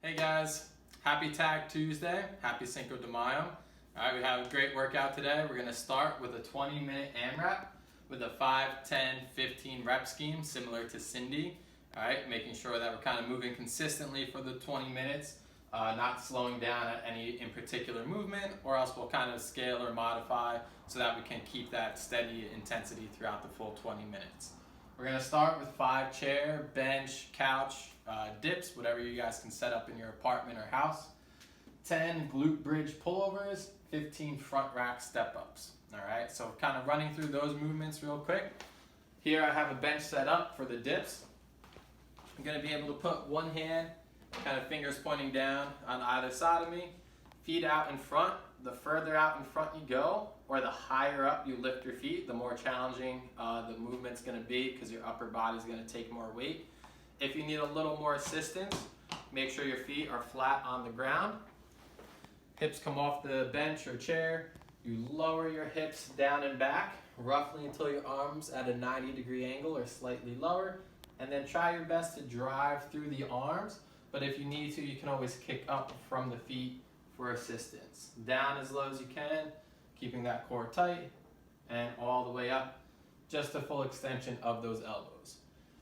Hey guys, happy Tag Tuesday, happy Cinco de Mayo. Alright, we have a great workout today. We're going to start with a 20-minute AMRAP with a 5, 10, 15 rep scheme similar to Cindy. Alright, making sure that we're kind of moving consistently for the 20 minutes, not slowing down at any in particular movement, or else we'll kind of scale or modify so that we can keep that steady intensity throughout the full 20 minutes. We're going to start with 5 chair, bench, couch, dips, whatever you guys can set up in your apartment or house. 10 glute bridge pullovers, 15 front rack step ups. Alright, so kind of running through those movements real quick. Here I have a bench set up for the dips. I'm going to be able to put one hand, kind of fingers pointing down on either side of me, feet out in front. The further out in front you go, or the higher up you lift your feet, the more challenging the movement's going to be because your upper body's going to take more weight. If you need a little more assistance, make sure your feet are flat on the ground. Hips come off the bench or chair. You lower your hips down and back, roughly until your arms at a 90-degree angle or slightly lower. And then try your best to drive through the arms. But if you need to, you can always kick up from the feet for assistance. Down as low as you can, keeping that core tight, and all the way up, just a full extension of those elbows.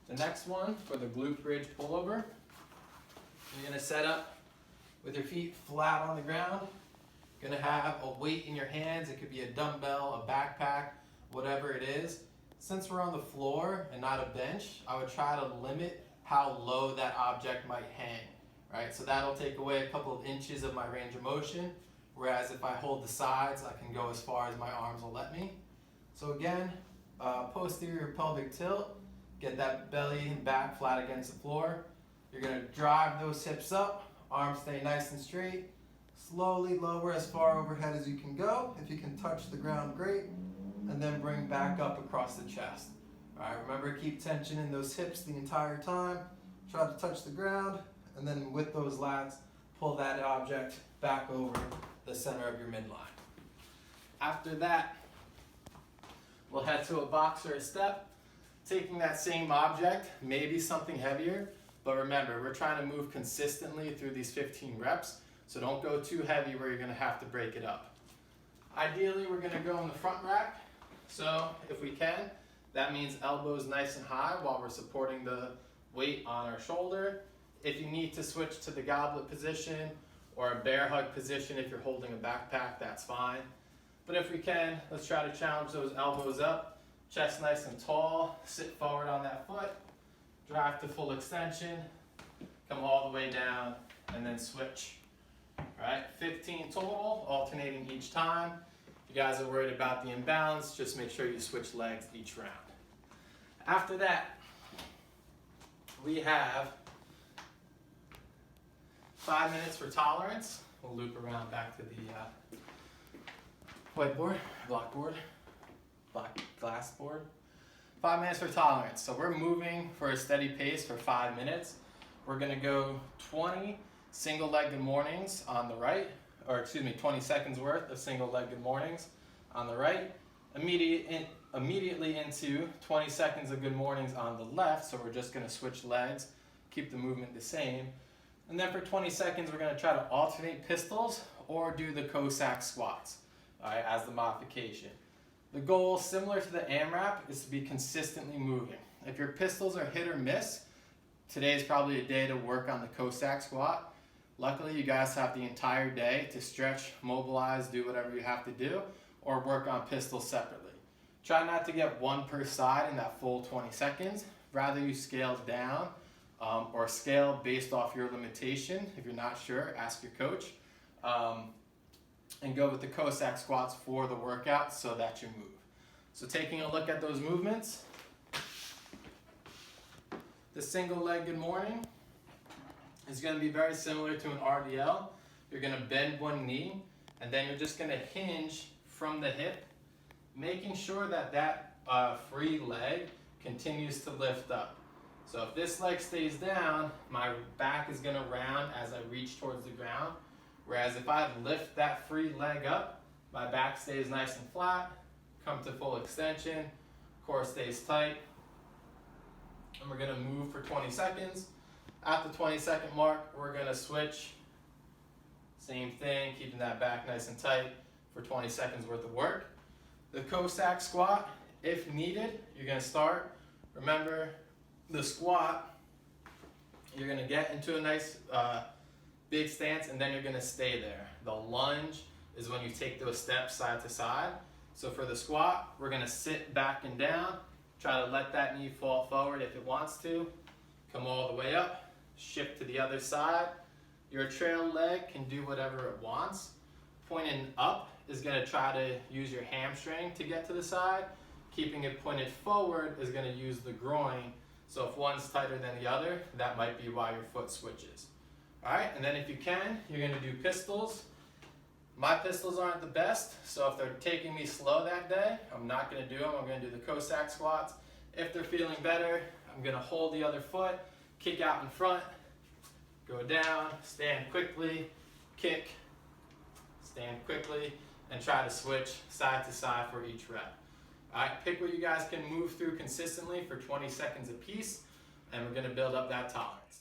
The next one for the glute bridge pullover, you're going to set up with your feet flat on the ground. You're going to have a weight in your hands. It could be a dumbbell, a backpack, whatever it is. Since we're on the floor and not a bench, I would try to limit how low that object might hang. Right? So that'll take away a couple of inches of my range of motion, whereas if I hold the sides, I can go as far as my arms will let me. So again, posterior pelvic tilt. Get that belly and back flat against the floor. You're going to drive those hips up, arms stay nice and straight. Slowly lower as far overhead as you can go. If you can touch the ground, great. And then bring back up across the chest. All right, remember, keep tension in those hips the entire time. Try to touch the ground, and then with those lats, pull that object back over the center of your midline. After that, we'll head to a box or a step. Taking that same object, maybe something heavier, but remember, we're trying to move consistently through these 15 reps, so don't go too heavy where you're going to have to break it up. Ideally, we're going to go in the front rack, so if we can, that means elbows nice and high while we're supporting the weight on our shoulder. If you need to switch to the goblet position or a bear hug position if you're holding a backpack, that's fine. But if we can, let's try to challenge those elbows up. Chest nice and tall, sit forward on that foot, drive to full extension, come all the way down, and then switch. All right, 15 total, alternating each time. If you guys are worried about the imbalance, just make sure you switch legs each round. After that, we have 5 minutes for tolerance. We'll loop around back to the whiteboard, glass board. 5 minutes for tolerance. So we're moving for a steady pace for 5 minutes. We're going to go 20 single-legged mornings on the right, 20 seconds worth of single-legged mornings on the right. Immediately into 20 seconds of good mornings on the left, so we're just going to switch legs, keep the movement the same. And then for 20 seconds, we're going to try to alternate pistols or do the Cossack Squats, all right, as the modification. The goal, similar to the AMRAP, is to be consistently moving. If your pistols are hit or miss, today is probably a day to work on the Cossack Squat. Luckily, you guys have the entire day to stretch, mobilize, do whatever you have to do, or work on pistols separately. Try not to get one per side in that full 20 seconds. Rather, you scale down or scale based off your limitation. If you're not sure, ask your coach. And go with the Cossack Squats for the workout so that you move. So taking a look at those movements, the single-legged morning is going to be very similar to an RDL. You're going to bend one knee, and then you're just going to hinge from the hip, making sure that that free leg continues to lift up. So if this leg stays down, my back is going to round as I reach towards the ground. Whereas if I lift that free leg up, my back stays nice and flat, come to full extension, core stays tight, and we're going to move for 20 seconds. At the 20-second mark, we're gonna switch. Same thing, keeping that back nice and tight for 20 seconds worth of work. The Cossack squat, if needed, you're gonna start. Remember, the squat, you're gonna get into a nice big stance and then you're gonna stay there. The lunge is when you take those steps side to side. So for the squat, we're gonna sit back and down, try to let that knee fall forward if it wants to, come all the way up, shift to the other side. Your trail leg can do whatever it wants. Pointing up is gonna try to use your hamstring to get to the side. Keeping it pointed forward is gonna use the groin. So if one's tighter than the other, that might be why your foot switches. All right, and then if you can, you're gonna do pistols. My pistols aren't the best, so if they're taking me slow that day, I'm not gonna do them. I'm gonna do the Cossack squats. If they're feeling better, I'm gonna hold the other foot, kick out in front, go down, stand quickly, kick, stand quickly, and try to switch side to side for each rep. All right, pick what you guys can move through consistently for 20 seconds apiece, and we're gonna build up that tolerance.